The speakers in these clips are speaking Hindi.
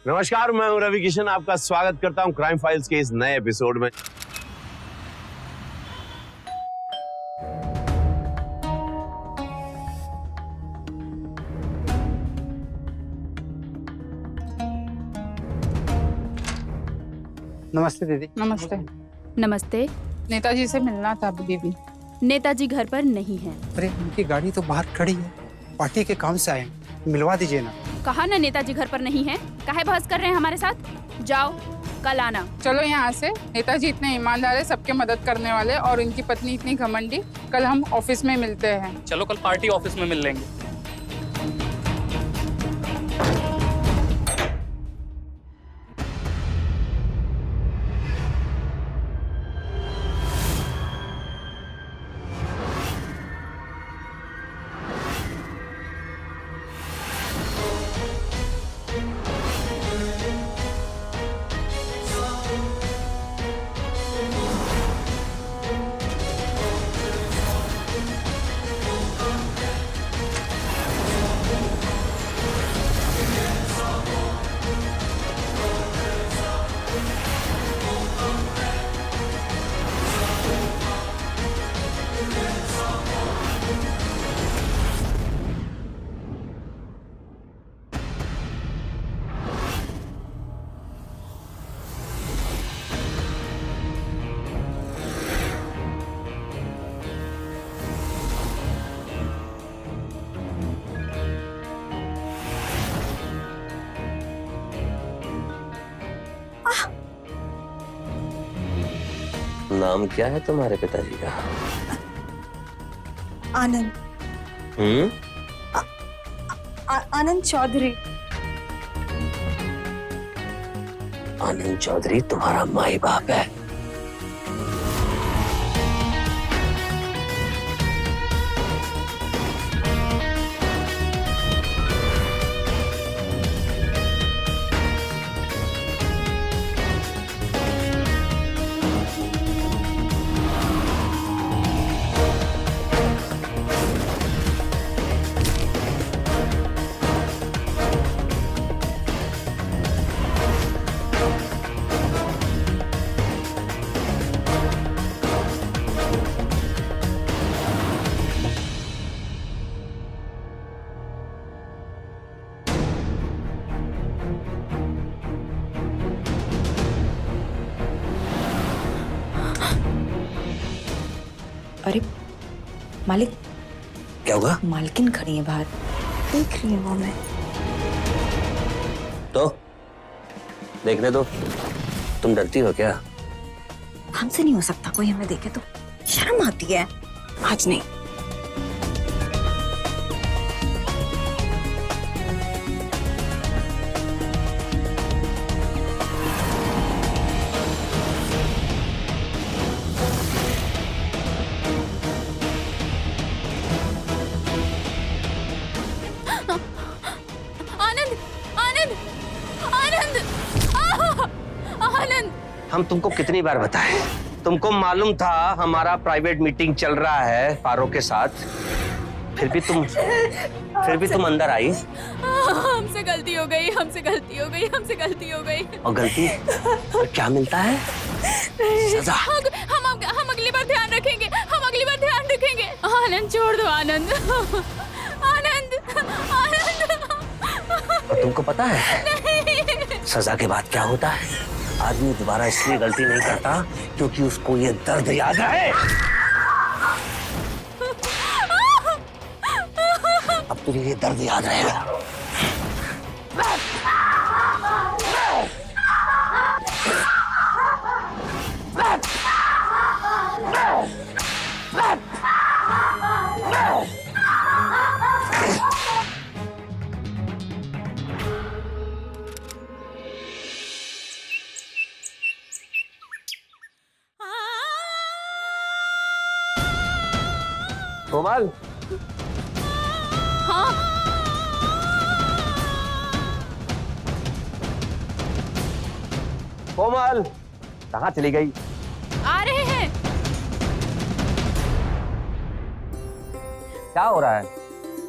नमस्कार, मैं हूं रवि किशन। आपका स्वागत करता हूं क्राइम फाइल्स के इस नए एपिसोड में। नमस्ते दीदी। नमस्ते। नमस्ते। नेताजी से मिलना था दीदी। नेताजी घर पर नहीं हैं। अरे उनकी गाड़ी तो बाहर खड़ी है, पार्टी के काम से आए हैं, मिलवा दीजिए ना। कहा ना नेताजी घर पर नहीं हैं। काहे बहस कर रहे हैं हमारे साथ? जाओ, कल आना। चलो यहाँ से। नेताजी इतने ईमानदार है, सबके मदद करने वाले, और इनकी पत्नी इतनी घमंडी। कल हम ऑफिस में मिलते हैं। चलो कल पार्टी ऑफिस में मिल लेंगे। नाम क्या है तुम्हारे पिताजी का? आनंद। आनंद चौधरी। आनंद चौधरी तुम्हारा माई बाप है। अरे मालिक, क्या होगा? मालकिन खड़ी है बाहर, देख रही हूँ मैं। तो देखने दो। तुम डरती हो क्या? हमसे नहीं हो सकता, कोई हमें देखे तो शर्म आती है। आज नहीं। आनंद, आनंद, आनंद, आनंद। हम तुमको कितनी बार बताएं? तुमको मालूम था हमारा प्राइवेट मीटिंग चल रहा है पारो के साथ, फिर भी तुम अंदर आई। हमसे गलती हो गई, हमसे गलती हो गई, हमसे गलती हो गई। और गलती और क्या मिलता है? सजा। हम अगली बार ध्यान रखेंगे, हम अगली बार ध्यान रखेंगे। आनंद छोड़ दो, आनंद, आनंद, आनंद। और तुमको पता है सजा के बाद क्या होता है? आदमी दोबारा इसलिए गलती नहीं करता क्योंकि उसको ये दर्द याद है। अब तुझे ये दर्द याद रहेगा। कोमल, हाँ, कोमल कहाँ चली गई? आ रहे हैं। क्या हो रहा है?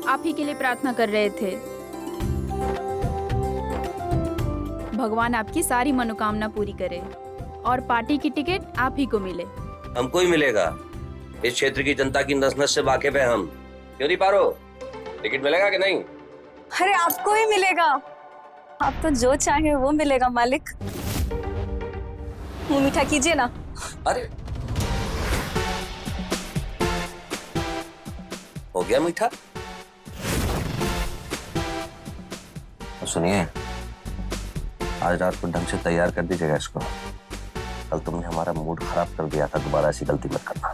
आप ही के लिए प्रार्थना कर रहे थे। भगवान आपकी सारी मनोकामना पूरी करे और पार्टी की टिकट आप ही को मिले। हमको ही मिलेगा। इस क्षेत्र की जनता की नस नस से वाकिफ है हम। क्यों नहीं पारो? टिकट मिलेगा कि नहीं? अरे आपको ही मिलेगा, आपको जो चाहे वो मिलेगा मालिक। मुंह मीठा कीजिए ना। अरे हो गया मीठा। सुनिए, आज रात को ढंग से तैयार कर दीजिएगा इसको। कल तुमने हमारा मूड खराब कर दिया था, दोबारा ऐसी गलती मत करना।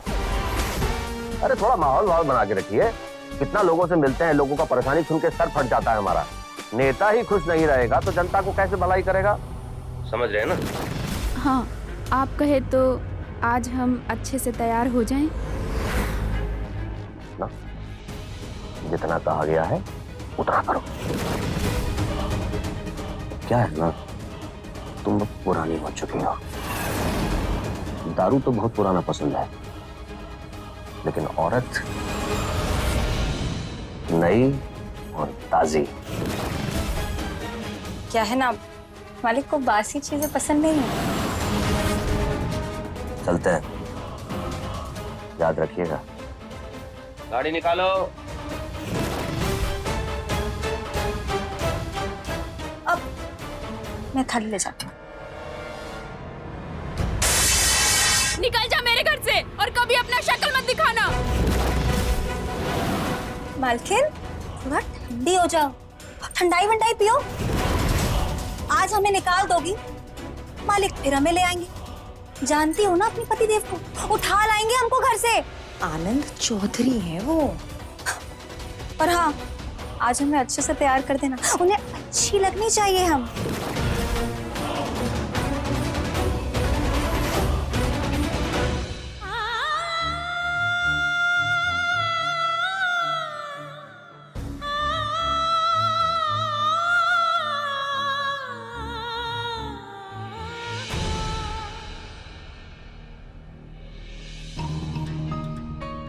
अरे थोड़ा माहौल बना के रखिए। कितना लोगों से मिलते हैं, लोगों का परेशानी सुन के सर फट जाता है हमारा। नेता ही खुश नहीं रहेगा तो जनता को कैसे भलाई करेगा? समझ रहे हैं ना? हाँ, आप कहे तो आज हम अच्छे से तैयार हो जाएं। ना, जितना कहा गया है उतना करो। क्या है ना, तुम लोग पुरानी हो चुकी हो। दारू तो बहुत पुराना पसंद है, लेकिन औरत नई और ताजी। क्या है ना, मालिक को बासी चीजें पसंद नहीं है। चलते हैं, याद रखिएगा। गाड़ी निकालो। अब मैं थाली ले जाती हूँ। निकल जा मेरे घर से और कभी अपना शक्ल मत दिखाना। मालकिन थोड़ा ठंडी हो जाओ, ठंडाई वंडाई पियो। आज हमें निकाल दोगी, मालिक फिर हमें ले आएंगे। जानती हो ना अपने पतिदेव को, उठा लाएंगे हमको घर से। आनंद चौधरी है वो। और हाँ, आज हमें अच्छे से तैयार कर देना, उन्हें अच्छी लगनी चाहिए हम।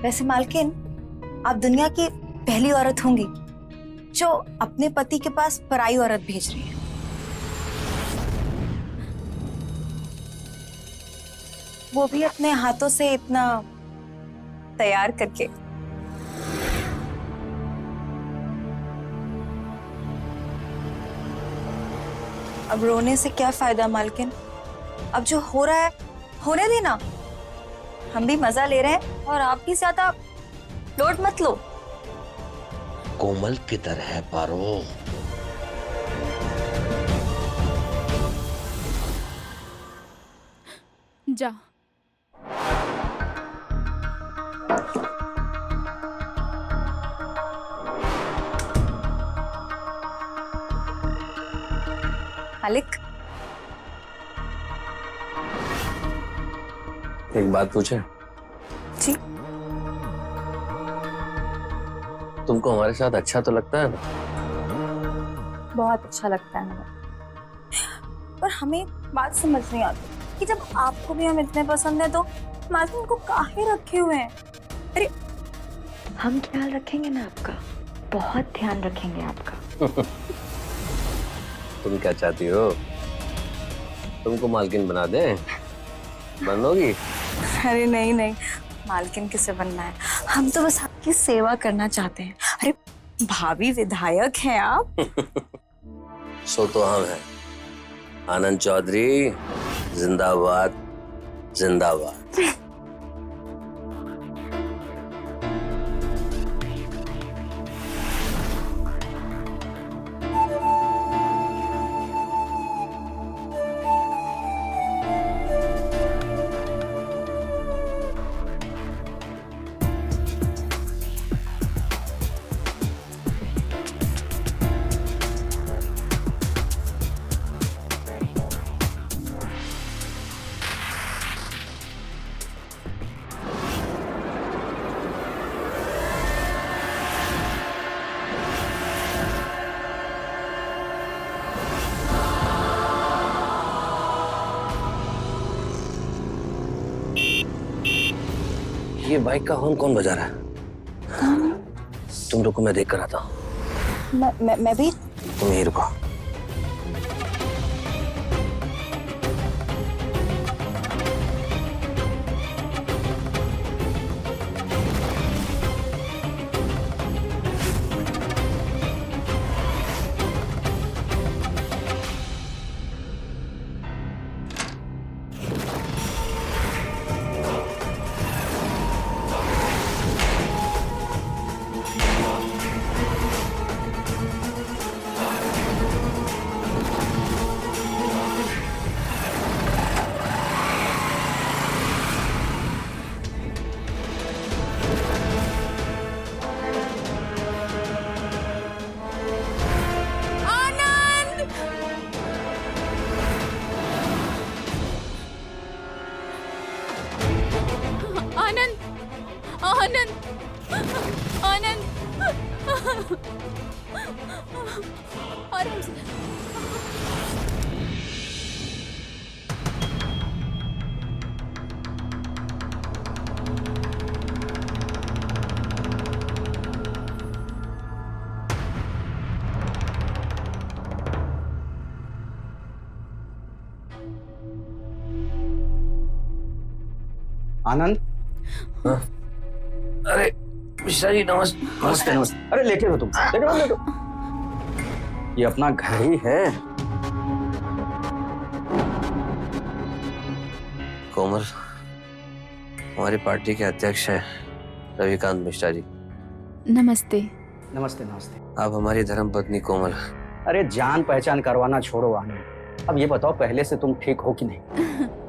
वैसे मालकिन, आप दुनिया की पहली औरत होंगी जो अपने पति के पास पराई औरत भेज रही है। वो भी अपने हाथों से इतना तैयार करके। अब रोने से क्या फायदा मालकिन? अब जो हो रहा है होने देना। हम भी मजा ले रहे हैं और आप भी ज्यादा लोड मत लो। कोमल किधर है पारो? जा। मालिक, एक बात पूछे? जी। तुमको हमारे साथ अच्छा तो लगता है ना? बहुत अच्छा लगता है हमें, पर हमें बात समझ नहीं आती कि जब आपको भी हम इतने पसंद है तो मालकिन को काहे रखे हुए हैं? अरे हम ख्याल रखेंगे ना आपका, बहुत ध्यान रखेंगे आपका। तुम क्या चाहती हो? तुमको मालकिन बना दे? बनोगी? अरे नहीं नहीं, मालकिन किसे बनना है, हम तो बस आपकी सेवा करना चाहते हैं। अरे भाभी विधायक हैं आप। सो तो हम हैं। आनंद चौधरी जिंदाबाद जिंदाबाद। ये बाइक का हॉर्न कौन बजा रहा है? तुम रुको, मैं देख कर आता हूँ। मैं भी। तुम यहीं रुको। और हमसे आनंद, अरे मिश्रा जी नमस्ते। नमस्ते नमस्ते। अरे लेटे हो तुम, लेटे। ये अपना घर ही है। कोमल हमारी पार्टी के अध्यक्ष हैं रविकांत मिश्रा जी। नमस्ते। नमस्ते नमस्ते। आप हमारी धर्मपत्नी कोमल। अरे जान पहचान करवाना छोड़ो आनंद, अब ये बताओ पहले से तुम ठीक हो कि नहीं?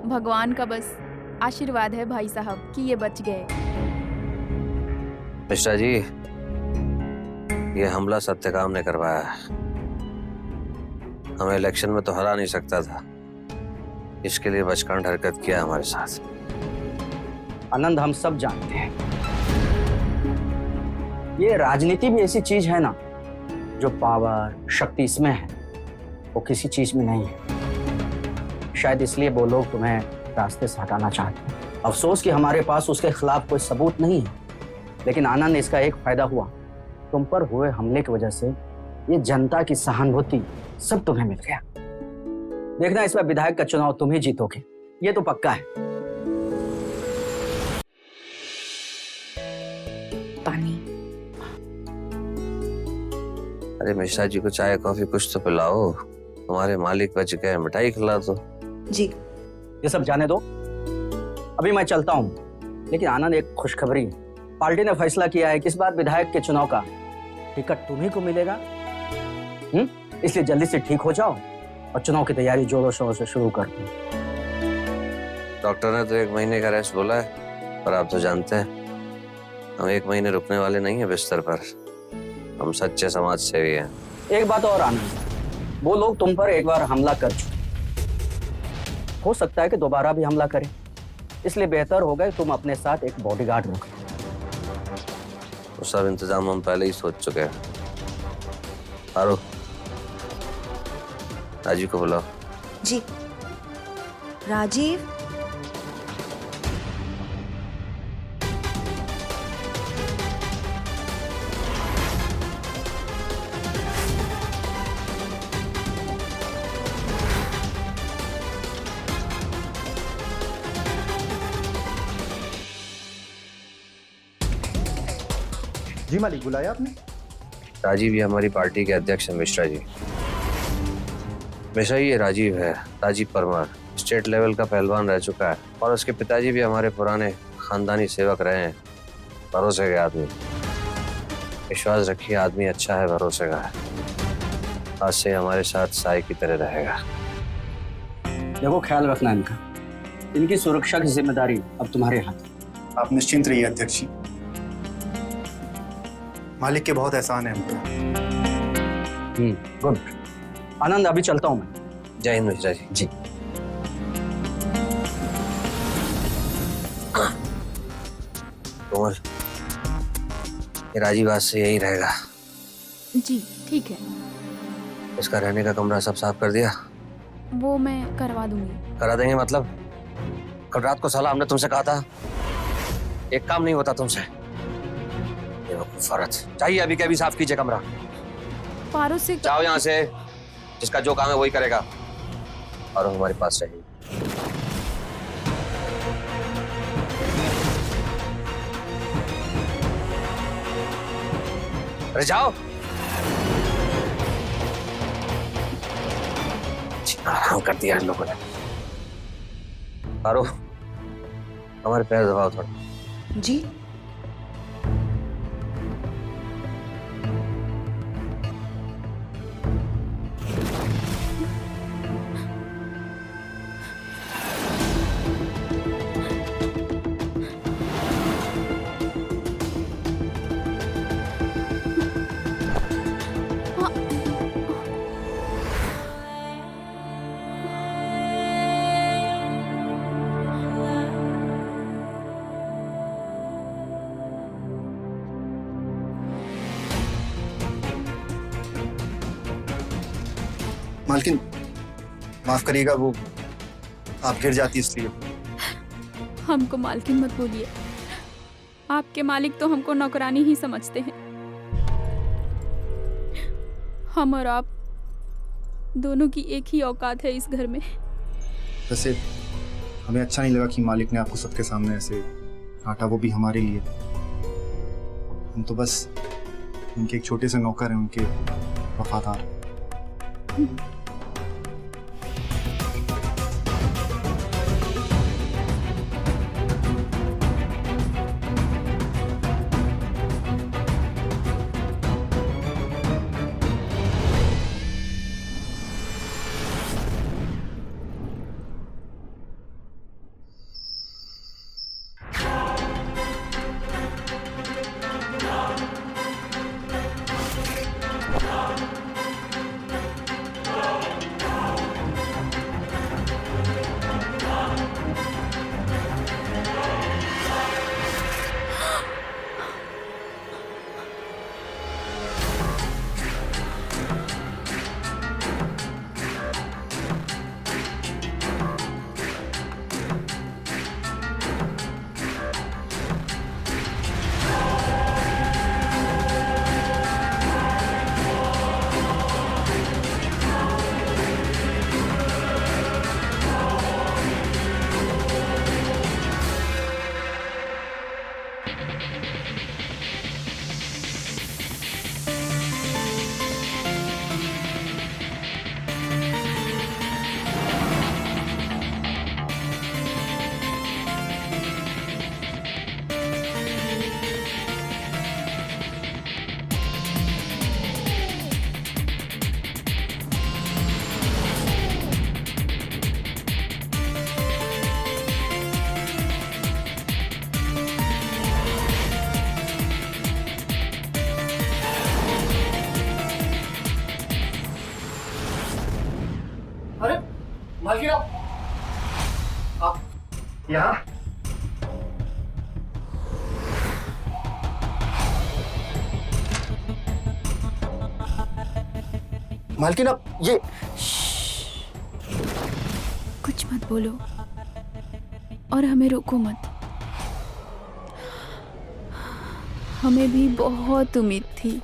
भगवान का बस आशीर्वाद है भाई साहब कि ये बच गए। मिश्रा जी ये हमला सत्यकाम ने करवाया है। हमें इलेक्शन में तो हरा नहीं सकता था, इसके लिए बचकांड हरकत किया हमारे साथ। आनंद हम सब जानते हैं, ये राजनीति भी ऐसी चीज है ना, जो पावर शक्ति इसमें है वो किसी चीज में नहीं है। शायद इसलिए वो लोग तुम्हें रास्ते से हटाना चाहते हैं। अफसोस कि हमारे पास उसके खिलाफ कोई सबूत नहीं है, लेकिन आनंद इसका एक फायदा हुआ, तुम पर हुए हमले की वजह से ये जनता की सहानुभूति सब तुम्हें मिल गया। देखना इस बार विधायक का चुनाव तुम ही जीतोगे, ये तो पक्का है। पानी। अरे मिश्रा जी को चाय कॉफी कुछ तो पिलाओ, तुम्हारे मालिक बच गए, मिठाई खिला दो। जी। ये सब जाने दो, अभी मैं चलता हूँ। लेकिन आनंद एक खुशखबरी है, पार्टी ने फैसला किया है कि इस बार विधायक के चुनाव का टिकट तुम्ही को मिलेगा। इसलिए जल्दी से ठीक हो जाओ और चुनाव की तैयारी जोरों शोरों से शुरू कर दो। डॉक्टर ने तो 1 महीने का रेस्ट बोला है, पर आप तो जानते हैं हम 1 महीने रुकने वाले नहीं है बिस्तर पर। हम सच्चे समाज सेवी हैं। एक बात और आनंद, वो लोग तुम पर एक बार हमला कर चुके, हो सकता है कि दोबारा भी हमला करें, इसलिए बेहतर होगा कि तुम अपने साथ एक बॉडीगार्ड रखो। वो सब इंतजाम हम पहले ही सोच चुके हैं। आरो राजीव को बुलाओ। जी। राजीव। जी मालिक, बुलाया आपने? राजीव ये हमारी पार्टी के अध्यक्ष हैं मिश्रा जी। मिश्रा ये राजीव है, राजीव परमार, स्टेट लेवल का पहलवान रह चुका है और उसके पिताजी भी हमारे पुराने खानदानी सेवक रहे हैं। भरोसे के आदमी, विश्वास रखिए आदमी अच्छा है, भरोसे का है। आज से हमारे साथ साई की तरह रहेगा। देखो ख्याल रखना इनका, इनकी सुरक्षा की जिम्मेदारी अब तुम्हारे हाथ। आप निश्चिंत रहिए अध्यक्ष जी, मालिक के बहुत एहसान है हम पे। गुड। आनंद अभी चलता हूँ मैं। जय हिंद मिश्रा जी। जी। कोमल ये राजीव आज से यही रहेगा। जी ठीक है, इसका रहने का कमरा सब साफ कर दिया? वो मैं करवा दूंगी। करा देंगे मतलब? कल रात को साला हमने तुमसे कहा था, एक काम नहीं होता तुमसे। फर्ज चाहिए अभी के अभी साफ कीजिए कमरा। पारो से जाओ यहाँ से, जिसका जो काम है वही करेगा और हमारे पास रहेगी। अरे जाओ। आराम कर दिया इन लोगों ने। पारो हमारे पैर दबाओ थोड़ा। जी। मालकिन माफ करिएगा, वो आप गिर जाती इसलिए। हमको मालकिन मत बोलिए, आपके मालिक तो हमको नौकरानी ही समझते हैं। हम और आप दोनों की एक ही औकात है इस घर में। वैसे हमें अच्छा नहीं लगा कि मालिक ने आपको सबके सामने ऐसे डांटा, वो भी हमारे लिए। हम तो बस उनके एक छोटे से नौकर हैं, उनके वफादार। अरे मालकिन आप यहाँ? मालकिन आप ये कुछ मत बोलो और हमें रोको मत। हमें भी बहुत उम्मीद थी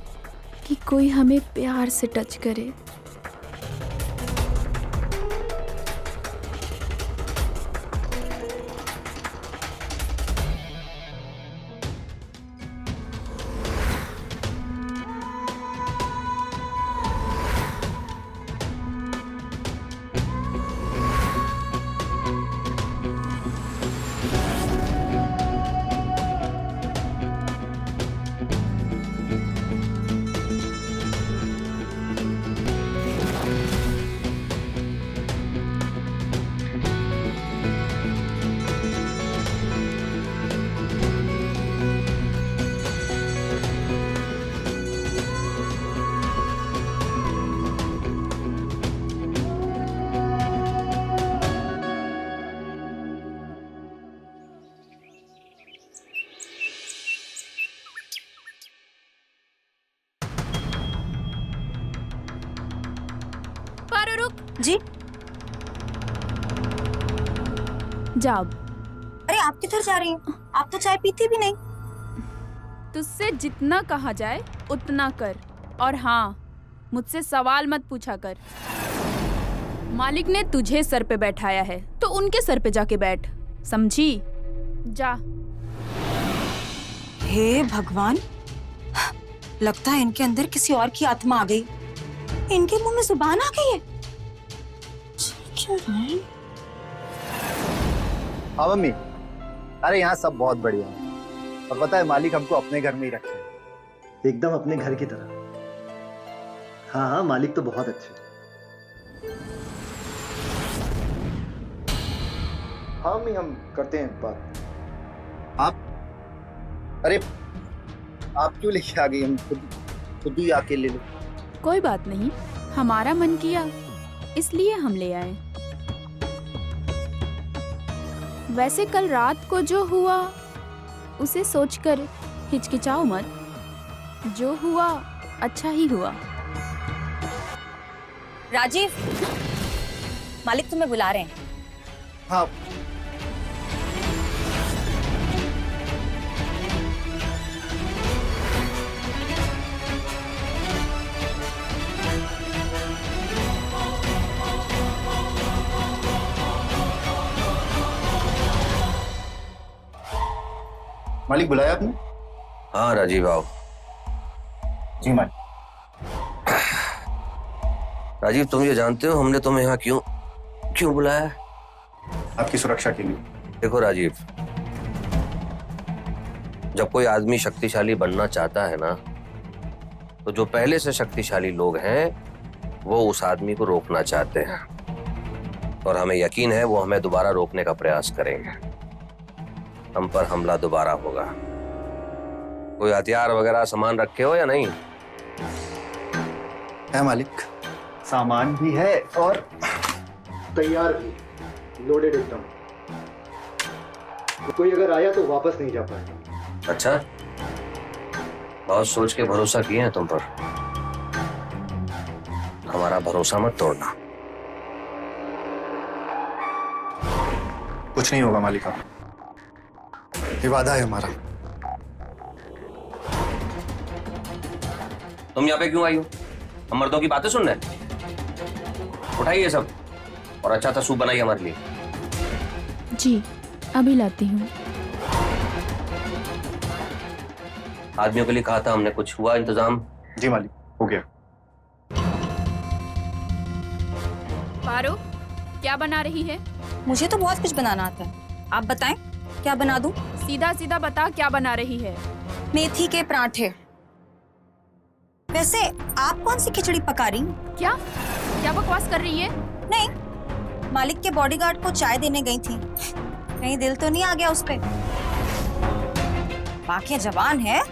कि कोई हमें प्यार से टच करे। जी जाओ। अरे आप किधर जा रही हैं? आप तो चाय पीती भी नहीं। तुझसे जितना कहा जाए उतना कर, और हाँ, मुझसे सवाल मत पूछा कर। मालिक ने तुझे सर पे बैठाया है तो उनके सर पे जाके बैठ, समझी? जा। हे भगवान, लगता है इनके अंदर किसी और की आत्मा आ गई। इनके मुंह में जुबान आ गई है। हाँ मम्मी, अरे यहाँ सब बहुत बढ़िया है, और पता है मालिक हमको अपने घर में ही रखे हैं, एकदम अपने घर की तरह। हाँ हाँ, मालिक तो बहुत अच्छे। हाँ मम्मी, हम करते हैं बात। अरे आप क्यों लेके आ गई? हम खुद ही आके ले लो। कोई बात नहीं, हमारा मन किया इसलिए हम ले आए। वैसे कल रात को जो हुआ उसे सोचकर हिचकिचाओ मत। जो हुआ अच्छा ही हुआ। राजीव, मालिक तुम्हें बुला रहे हैं। हाँ। मालिक बुलाया आपने? हाँ राजीव आओ। जी मालिक। राजीव तुम ये जानते हो हमने तुम्हें यहाँ क्यों क्यों बुलाया है? आपकी सुरक्षा के लिए। देखो राजीव, जब कोई आदमी शक्तिशाली बनना चाहता है ना, तो जो पहले से शक्तिशाली लोग हैं वो उस आदमी को रोकना चाहते हैं, और हमें यकीन है वो हमें दोबारा रोकने का प्रयास करेंगे। हम पर हमला दोबारा होगा। कोई हथियार वगैरह सामान रखे हो या नहीं? है मालिक, सामान भी है और तैयार भी, लोडेड एकदम। तो कोई अगर आया तो वापस नहीं जा पाएगा। अच्छा, बहुत सोच के भरोसा किए हैं तुम पर। हमारा भरोसा मत तोड़ना। कुछ नहीं होगा मालिक, आप ये वादा है हमारा। तुम यहाँ पे क्यों आई हो? हम मर्दों की बातें सुनने? उठाइए सब और अच्छा सा सूप बनाइए हमारे लिए। जी अभी लाती हूँ। आदमियों के लिए कहा था हमने, कुछ हुआ इंतजाम? जी मालिक, हो गया। पारो, क्या बना रही है? मुझे तो बहुत कुछ बनाना आता है, आप बताएं क्या बना दूं? सीधा सीधा बता, क्या बना रही है? मेथी के पराठे। वैसे आप कौन सी खिचड़ी पका रही? क्या क्या बकवास कर रही है? नहीं, मालिक के बॉडीगार्ड को चाय देने गई थी, कहीं दिल तो नहीं आ गया उस पे? आंखें जवान है।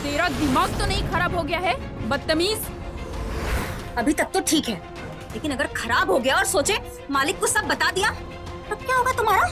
तेरा दिमाग तो नहीं खराब हो गया है, बदतमीज? अभी तक तो ठीक है, लेकिन अगर खराब हो गया और सोचे मालिक को सब बता दिया तब क्या होगा तुम्हारा?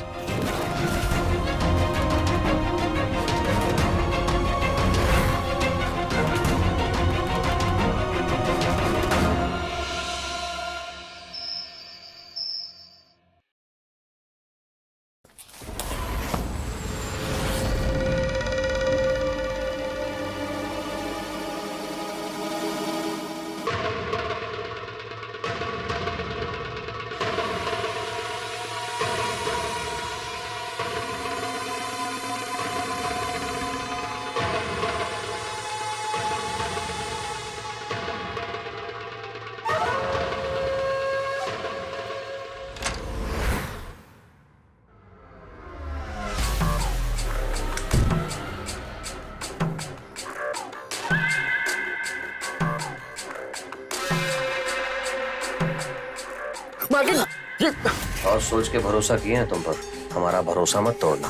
और सोच के भरोसा किए हैं तुम पर। हमारा भरोसा मत तोड़ना।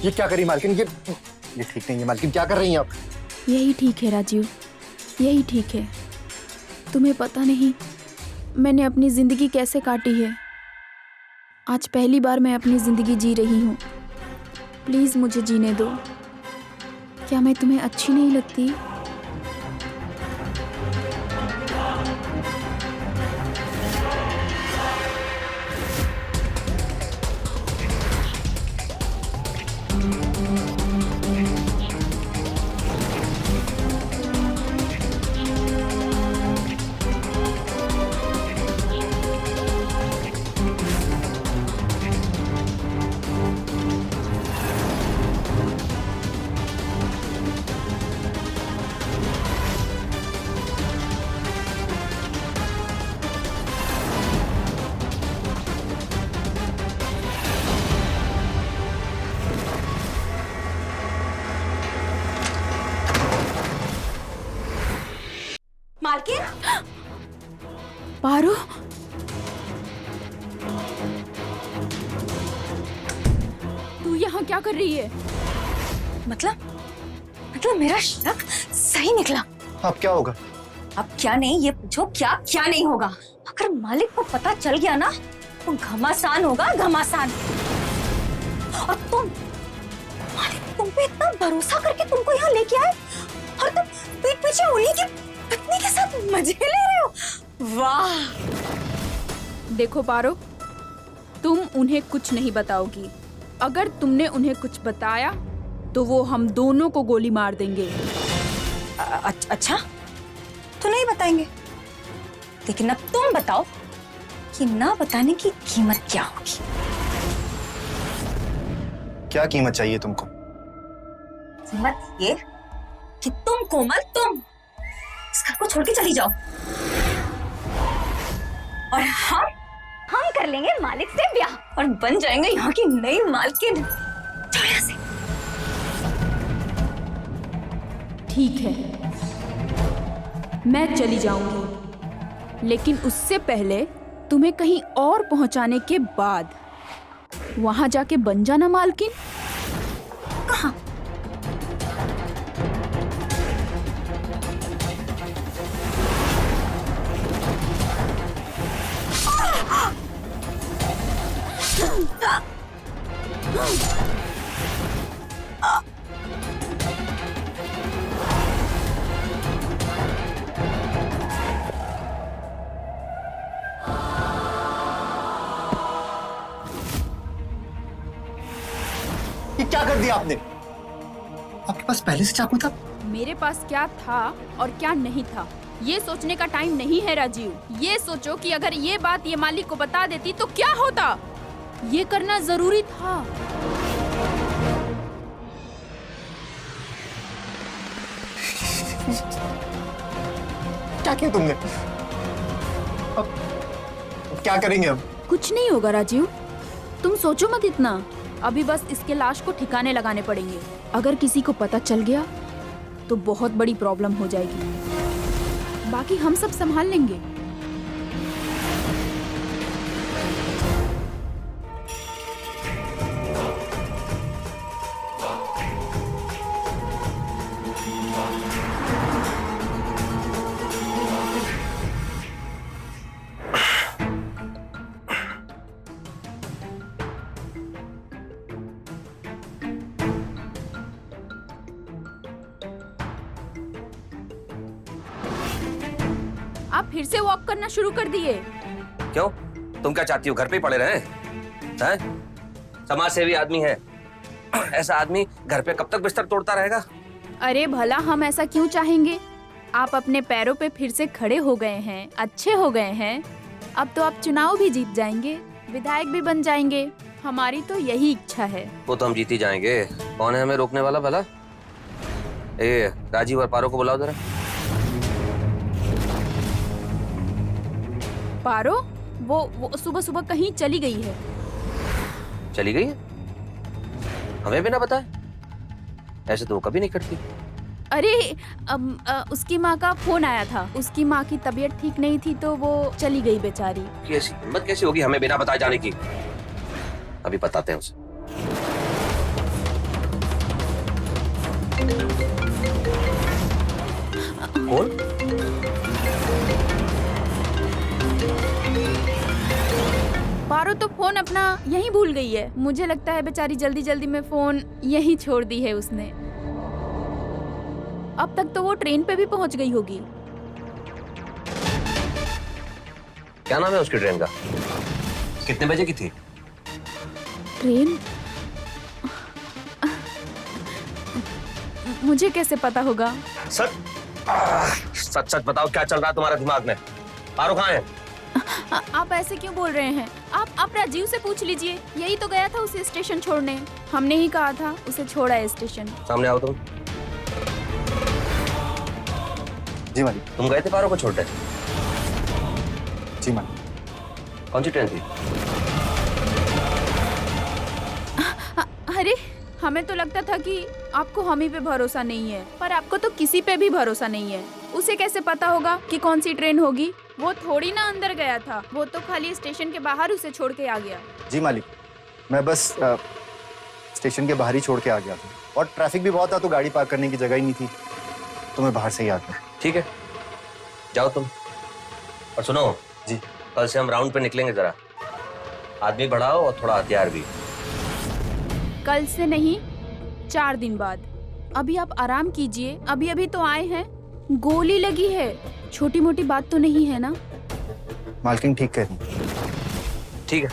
ये क्या करी मालकिन? ये ठीक नहीं है मालकिन, क्या कर रही हैं आप? यही ठीक है राजीव, यही ठीक है। तुम्हें पता नहीं मैंने अपनी जिंदगी कैसे काटी है। आज पहली बार मैं अपनी जिंदगी जी रही हूँ। प्लीज मुझे जीने दो। क्या मैं तुम्हें अच्छी नहीं लगती? मालकिन, पारो, तू यहाँ क्या कर रही है? मतलब मेरा शक सही निकला। अब क्या होगा? अब क्या नहीं, ये पूछो क्या क्या नहीं होगा। अगर मालिक को पता चल गया ना तो घमासान होगा, घमासान। और तुम, मालिक तुम पे इतना भरोसा करके तुमको यहाँ लेके आए और तुम पीठ पीछे उन्हीं की पत्नी के साथ मजे ले रहे हो। वाह, देखो पारो, तुम उन्हें कुछ नहीं बताओगी। अगर तुमने उन्हें कुछ बताया तो वो हम दोनों को गोली मार देंगे। अच्छा, तो नहीं बताएंगे, लेकिन अब तुम बताओ कि ना बताने की कीमत क्या होगी। क्या कीमत चाहिए तुमको? कीमत ये कि तुम कोमल, तुम इस घर को छोड़ के चली जाओ और हम कर लेंगे मालिक से ब्याह और बन जाएंगे यहाँ की नई मालकिन। जाओ यहाँ से। ठीक है, मैं चली जाऊंगी, लेकिन उससे पहले तुम्हें कहीं और पहुंचाने के बाद वहां जाके बन जाना मालकिन। कहाँ? ये क्या कर दिया आपने? आपके पास पहले से चाकू था? मेरे पास क्या था और क्या नहीं था ये सोचने का टाइम नहीं है राजीव। ये सोचो कि अगर ये बात ये मालिक को बता देती तो क्या होता। ये करना जरूरी था। क्या किया तुमने? अब क्या करेंगे अब? कुछ नहीं होगा राजीव, तुम सोचो मत इतना। अभी बस इसके लाश को ठिकाने लगाने पड़ेंगे। अगर किसी को पता चल गया तो बहुत बड़ी प्रॉब्लम हो जाएगी। बाकी हम सब संभाल लेंगे। आप फिर से वॉक करना शुरू कर दिए। क्यों? तुम क्या चाहती हो, घर पे ही पड़े रहे? हैं? समाज सेवी आदमी है, ऐसा आदमी घर पे कब तक बिस्तर तोड़ता रहेगा? अरे भला हम ऐसा क्यों चाहेंगे? आप अपने पैरों पे फिर से खड़े हो गए हैं, अच्छे हो गए हैं। अब तो आप चुनाव भी जीत जाएंगे, विधायक भी बन जाएंगे। हमारी तो यही इच्छा है। वो तो हम जीत ही जाएंगे। कौन है हमें रोकने वाला भला? ए, राजीव और पारो को बुलाओ जरा। पारो वो सुबह सुबह कहीं चली गई है। चली गई है? हमें भी ना बताए? ऐसे तो वो कभी नहीं करती। अरे उसकी माँ का फोन आया था। उसकी माँ की तबीयत ठीक नहीं थी तो वो चली गई बेचारी। ऐसी हिम्मत कैसी होगी हमें बिना बताए जाने की? अभी बताते हैं उसे। कौन? पारो तो फोन अपना यहीं भूल गई है। मुझे लगता है बेचारी जल्दी जल्दी में फोन यहीं छोड़ दी है उसने। अब तक तो वो ट्रेन पे भी पहुंच गई होगी। क्या नाम है उसकी ट्रेन का? कितने बजे की थी ट्रेन? मुझे कैसे पता होगा? सच सच बताओ, क्या चल रहा है तुम्हारे दिमाग में? पारो कहाँ है? आप ऐसे क्यों बोल रहे हैं? आप राजीव से पूछ लीजिए। यही तो गया था उसे स्टेशन छोड़ने। हमने ही कहा था उसे छोड़ा है स्टेशन। सामने आओ तुम। जी मालिक। तुम गए थे पारो को छोड़ने? जी मालिक। कौन सी ट्रेन थी? अरे हमें तो लगता था कि आपको हम ही पे भरोसा नहीं है, पर आपको तो किसी पे भी भरोसा नहीं है। उसे कैसे पता होगा कि कौन सी ट्रेन होगी? वो थोड़ी ना अंदर गया था, वो तो खाली स्टेशन के बाहर उसे छोड़ के आ गया। जी मालिक, मैं बस स्टेशन के बाहर ही छोड़ के आ गया था और ट्रैफिक भी बहुत था तो गाड़ी पार्क करने की जगह ही नहीं थी, तो मैं बाहर से ही आ गया। ठीक है, जाओ तुम। और सुनो जी, कल से हम राउंड पे निकलेंगे। जरा आदमी बढ़ाओ और थोड़ा हथियार भी। कल से नहीं, 4 दिन बाद। अभी आप आराम कीजिए, अभी अभी तो आए हैं। गोली लगी है, छोटी मोटी बात तो नहीं है ना? मालकिन ठीक कह रही है। ठीक है,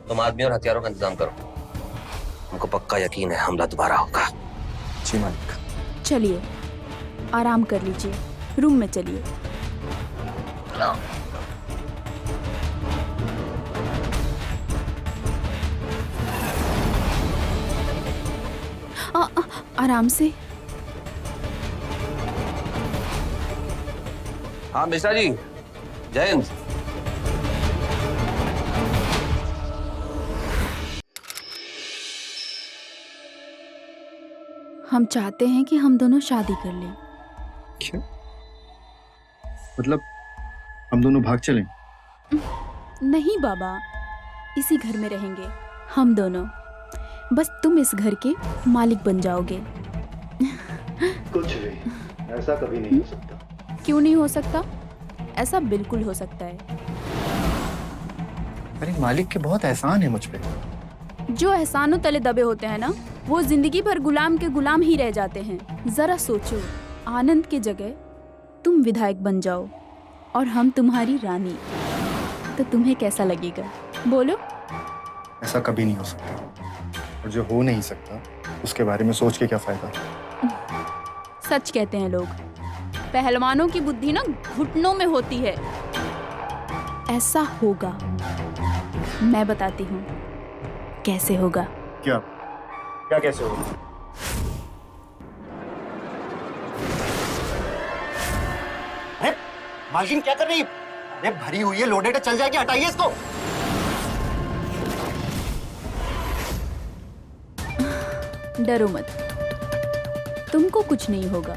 तुम आदमी और हथियारों का इंतजाम करो। हमको पक्का यकीन है हमला दोबारा होगा। जी मालिक। चलिए आराम कर लीजिए, रूम में चलिए। आराम से। हाँ मिश्रा जी, जय हिंद। हम चाहते हैं कि हम दोनों शादी कर लें। क्या मतलब हम दोनों भाग चलें? नहीं बाबा, इसी घर में रहेंगे हम दोनों। बस तुम इस घर के मालिक बन जाओगे। कुछ नहीं, ऐसा कभी नहीं हो सकता। क्यों नहीं हो सकता? ऐसा बिल्कुल हो सकता है। अरे मालिक के बहुत एहसान है मुझ पे। जो एहसानों तले दबे होते हैं ना, वो जिंदगी भर गुलाम के गुलाम ही रह जाते हैं। जरा सोचो, आनंद की जगह तुम विधायक बन जाओ और हम तुम्हारी रानी, तो तुम्हें कैसा लगेगा? बोलो। ऐसा कभी नहीं हो सकता, और जो हो नहीं सकता उसके बारे में सोच के क्या फायदा। सच कहते हैं लोग, पहलवानों की बुद्धि ना घुटनों में होती है। ऐसा होगा, मैं बताती हूँ कैसे होगा। क्या क्या कैसे होगा? अरे मालकिन क्या कर रही है? अरे भरी हुई है, लोडेड है, चल जाएगी, हटाइए इसको। डरो मत, तुमको कुछ नहीं होगा।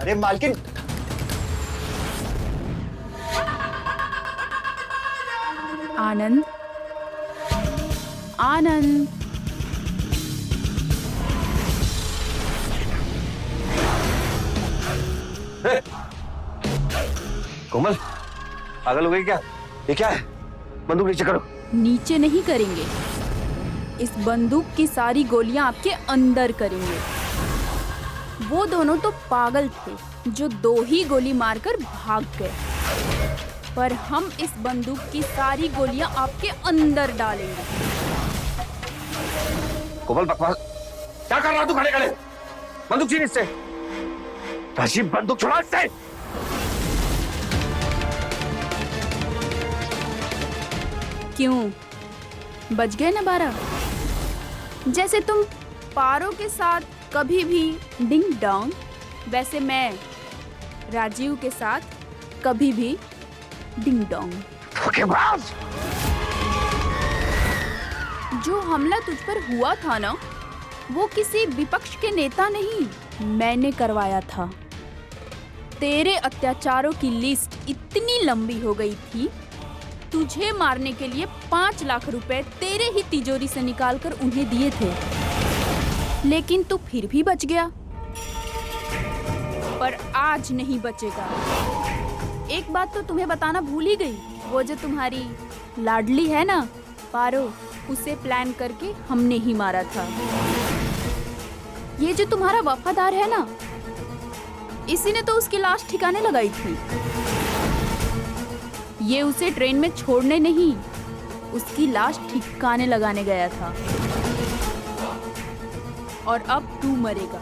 अरे मालकिन, आनंद, आनंद। कोमल, पागल हो गई क्या? ये क्या है? बंदूक नीचे करो। नीचे नहीं करेंगे, इस बंदूक की सारी गोलियां आपके अंदर करेंगे। वो दोनों तो पागल थे जो 2 ही गोली मारकर भाग गए, पर हम इस बंदूक की सारी गोलियां आपके अंदर डालेंगे। कोमल बकवास क्या कर रहा तू? खड़े खड़े बंदूक छीन इससे। राजीव, बंदूक छुड़ा इससे। क्यों, बच गए ना 12? जैसे तुम पारो के साथ कभी भी डिंग डोंग, वैसे मैं राजीव के साथ कभी भी डिंग डोंग। जो हमला तुझ पर हुआ था ना, वो किसी विपक्ष के नेता नहीं, मैंने करवाया था। तेरे अत्याचारों की लिस्ट इतनी लंबी हो गई थी, तुझे मारने के लिए 5 लाख रुपए तेरे ही तिजोरी से निकालकर उन्हें दिए थे, लेकिन तू फिर भी बच गया। पर आज नहीं बचेगा। एक बात तो तुम्हें बताना भूल ही गई, वो जो तुम्हारी लाडली है ना पारो, उसे प्लान करके हमने ही मारा था। ये जो तुम्हारा वफादार है ना, इसी ने तो उसकी लाश ठिकाने लगाई थी। ये उसे ट्रेन में छोड़ने नहीं, उसकी लाश ठिकाने लगाने गया था। और अब तू मरेगा।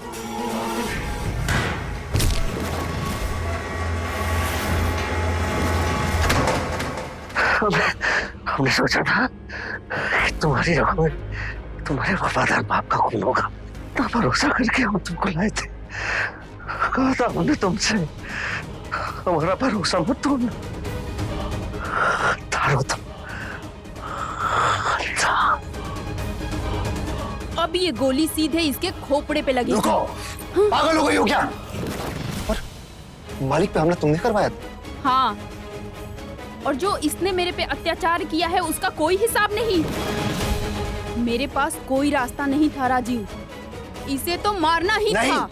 हमने सोचा था कि तुम्हारी आंखों में तुम्हारे वफादार बाप का खून होगा, तो भरोसा करके हम तुमको लाए थे। कहा था हमने तुमसे, हमारा भरोसा मत तोड़ना। तारो तुम। अब ये गोली सीधे इसके खोपड़े पे लगी। रुको, पागल हो गई हो क्या? और मालिक पे हमला तुमने करवाया था? हाँ, और जो इसने मेरे पे अत्याचार किया है उसका कोई हिसाब नहीं। मेरे पास कोई रास्ता नहीं था राजीव, इसे तो मारना ही नहीं। था।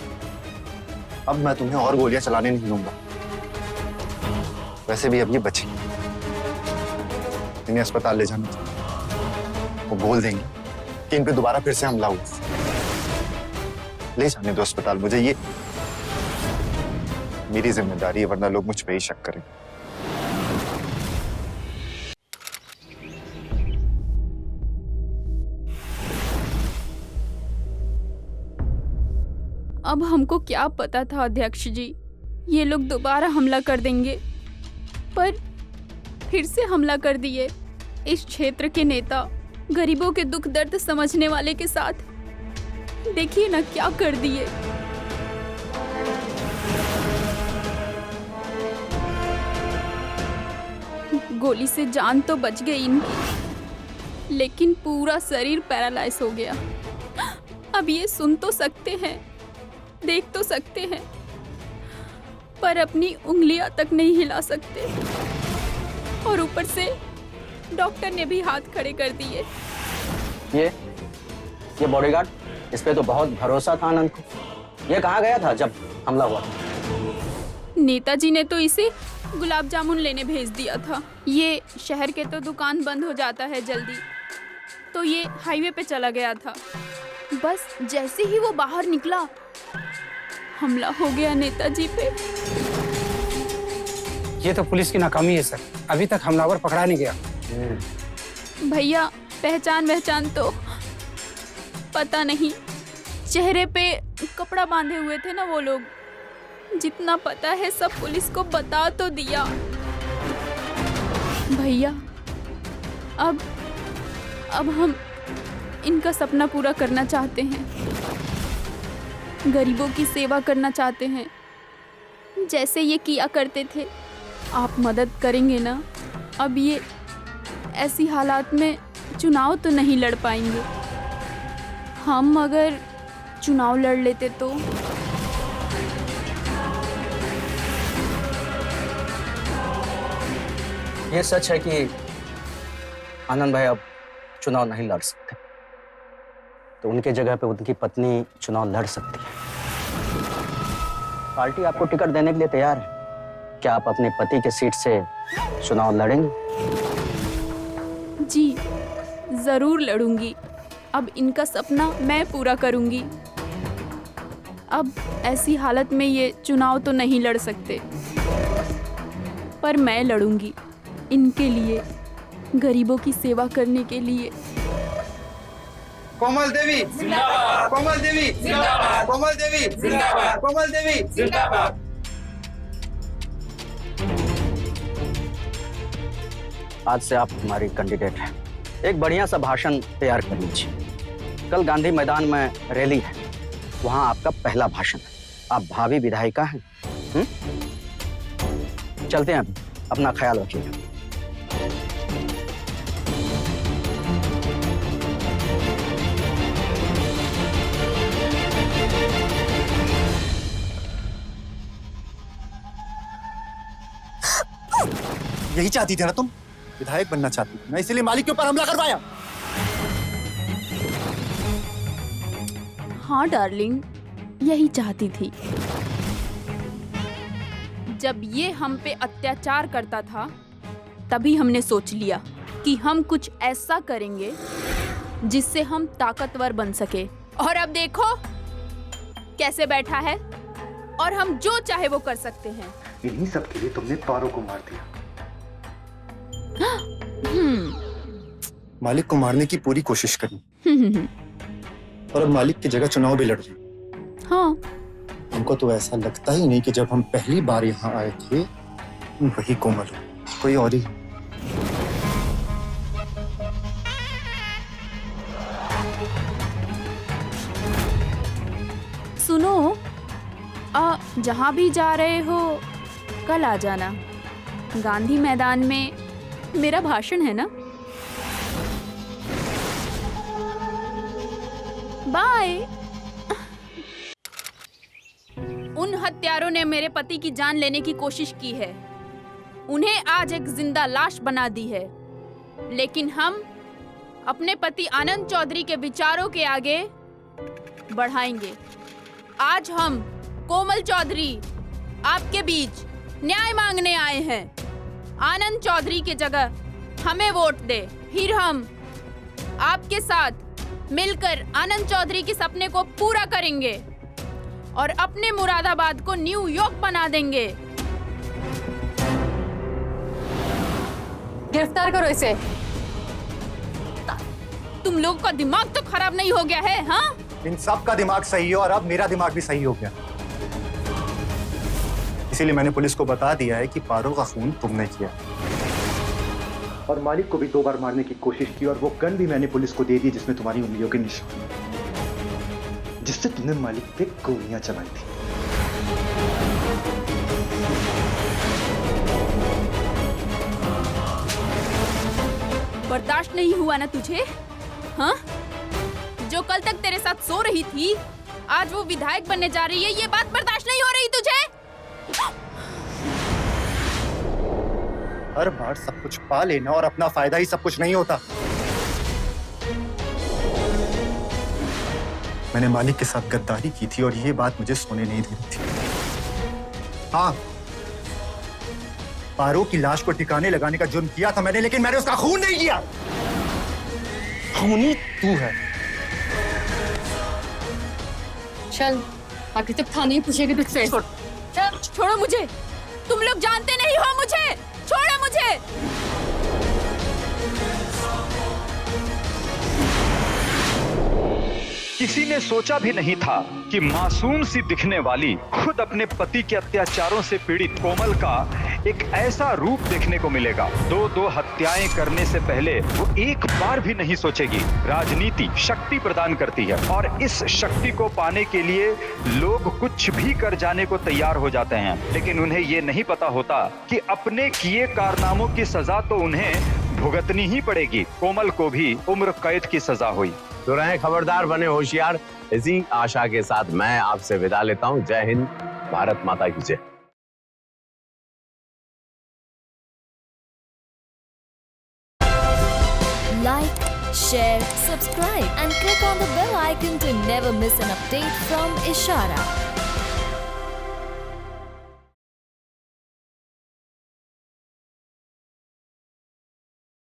अब मैं तुम्हें और गोलियां चलाने नहीं दूंगा। वैसे भी अब ये बची, इन्हें अस्पताल ले जाना था। वो बोल देंगे कि इन पे दोबारा फिर से हमला हुआ। ले जाने दो अस्पताल, मुझे ये मेरी जिम्मेदारी है, वरना लोग मुझ पे ही शक करें। अब हमको क्या पता था अध्यक्ष जी, ये लोग दोबारा हमला कर देंगे, पर फिर से हमला कर दिए। इस क्षेत्र के नेता गरीबों के दुख दर्द समझने वाले के साथ देखिए ना क्या कर दिए। गोली से जान तो बच गई इनकी, लेकिन पूरा शरीर पैरालाइज हो गया। अब ये सुन तो सकते हैं, देख तो सकते हैं, पर अपनी उंगलियां तक नहीं हिला सकते। और ऊपर से डॉक्टर ने भी हाथ खड़े कर दिए। ये बॉडीगार्ड, इस पे तो बहुत भरोसा था आनंद को। ये कहाँ गया था जब हमला हुआ? नेताजी ने तो इसे गुलाब जामुन लेने भेज दिया था। ये शहर के तो दुकान बंद हो जाता है जल्दी, तो ये हाईवे पे चला गया था। बस जैसे ही वो बाहर निकला, हमला हो गया नेताजी पे। ये तो पुलिस की नाकामी है सर, अभी तक हमलावर पकड़ा नहीं गया। भैया पहचान तो पता नहीं, चेहरे पे कपड़ा बांधे हुए थे ना वो लोग। जितना पता है सब पुलिस को बता तो दिया। भैया अब हम इनका सपना पूरा करना चाहते हैं, गरीबों की सेवा करना चाहते हैं, जैसे ये किया करते थे। आप मदद करेंगे ना? अब ये ऐसी हालात में चुनाव तो नहीं लड़ पाएंगे। हम अगर चुनाव लड़ लेते तो ये सच है कि आनंद भाई अब चुनाव नहीं लड़ सकते, तो उनके जगह पे उनकी पत्नी चुनाव लड़ सकती है। पार्टी आपको टिकट देने के लिए तैयार है। क्या आप अपने पति के सीट से चुनाव लड़ेंगे? जी जरूर लड़ूंगी। अब इनका सपना मैं पूरा करूंगी। अब ऐसी हालत में ये चुनाव तो नहीं लड़ सकते, पर मैं लड़ूंगी इनके लिए, गरीबों की सेवा करने के लिए। कोमल देवी जिंदाबाद, कोमल देवी जिंदाबाद, कोमल देवी जिंदाबाद, कोमल देवी जिंदाबाद। आज से आप हमारी कैंडिडेट हैं। एक बढ़िया सा भाषण तैयार कर लीजिए। कल गांधी मैदान में रैली है, वहां आपका पहला भाषण है। आप भावी विधायिका हैं। चलते हैं, अभी अपना ख्याल रखिएगा। यही चाहती थी ना तुम? विधायक बनना चाहती थी ना, इसीलिए मालिक के ऊपर हमला करवाया। हाँ डार्लिंग, यही चाहती थी। जब ये हम पे अत्याचार करता था, तभी हमने सोच लिया कि हम कुछ ऐसा करेंगे जिससे हम ताकतवर बन सके। और अब देखो कैसे बैठा है, और हम जो चाहे वो कर सकते हैं। इन्हीं सब के लिए तुमने पारो को मार दिया। मालिक को मारने की पूरी कोशिश करी, और अब मालिक की जगह चुनाव भी लड़ रही। हाँ, हमको तो ऐसा लगता ही नहीं कि जब हम पहली बार यहाँ आए थे वही कोमल हो, कोई और ही। सुनो, जहाँ भी जा रहे हो कल आ जाना। गांधी मैदान में मेरा भाषण है ना। बाय। उन हत्यारों ने मेरे पति की जान लेने की कोशिश की है, उन्हें आज एक जिंदा लाश बना दी है, लेकिन हम अपने पति आनंद चौधरी के विचारों के आगे बढ़ाएंगे। आज हम कोमल चौधरी आपके बीच न्याय मांगने आए हैं। आनंद चौधरी की जगह हमें वोट दे, फिर हम आपके साथ मिलकर आनंद चौधरी के सपने को पूरा करेंगे। और अपने मुरादाबाद को न्यूयॉर्क बना देंगे। गिरफ्तार करो इसे। तुम लोगों का दिमाग तो खराब नहीं हो गया है? हाँ, इन सब का दिमाग सही है और अब मेरा दिमाग भी सही हो गया। इसीलिए मैंने पुलिस को बता दिया है कि पारो का खून तुमने किया और मालिक को भी 2 बार मारने की कोशिश की, और वो गन भी मैंने पुलिस को दे दी जिसमें तुम्हारी उंगलियों के निशान, जिससे तुमने मालिक पे गोलियां चलाई थी। बर्दाश्त नहीं हुआ ना तुझे? हाँ, जो कल तक तेरे साथ सो रही थी आज वो विधायक बनने जा रही है, ये बात बर्दाश्त नहीं हो रही तुझे? हर बार सब कुछ पा लेना और अपना फायदा ही सब कुछ नहीं होता। मैंने मालिक के साथ गद्दारी की थी और ये बात मुझे सोने नहीं दे रही थी। हाँ, पारो की लाश को ठिकाने लगाने का जुर्म किया था मैंने, लेकिन मैंने उसका खून नहीं किया। खूनी तू है। चल, आगे जब थाने ही पूछेगी तुझसे। छोड़ो मुझे, तुम लोग जानते नहीं हो मुझे, छोड़ो मुझे। किसी ने सोचा भी नहीं था कि मासूम सी दिखने वाली, खुद अपने पति के अत्याचारों से पीड़ित कोमल का एक ऐसा रूप देखने को मिलेगा। 2 हत्याएं करने से पहले वो एक बार भी नहीं सोचेगी। राजनीति शक्ति प्रदान करती है और इस शक्ति को पाने के लिए लोग कुछ भी कर जाने को तैयार हो जाते हैं, लेकिन उन्हें ये नहीं पता होता कि अपने किए कारनामों की सजा तो उन्हें भुगतनी ही पड़ेगी। कोमल को भी उम्र कैद की सजा हुई। तो रहें खबरदार, बने होशियार। इसी आशा के साथ मैं आपसे विदा लेता हूं। जय हिंद, भारत माता की जय। Like, share, subscribe and click on the bell icon to never miss an update from Ishara.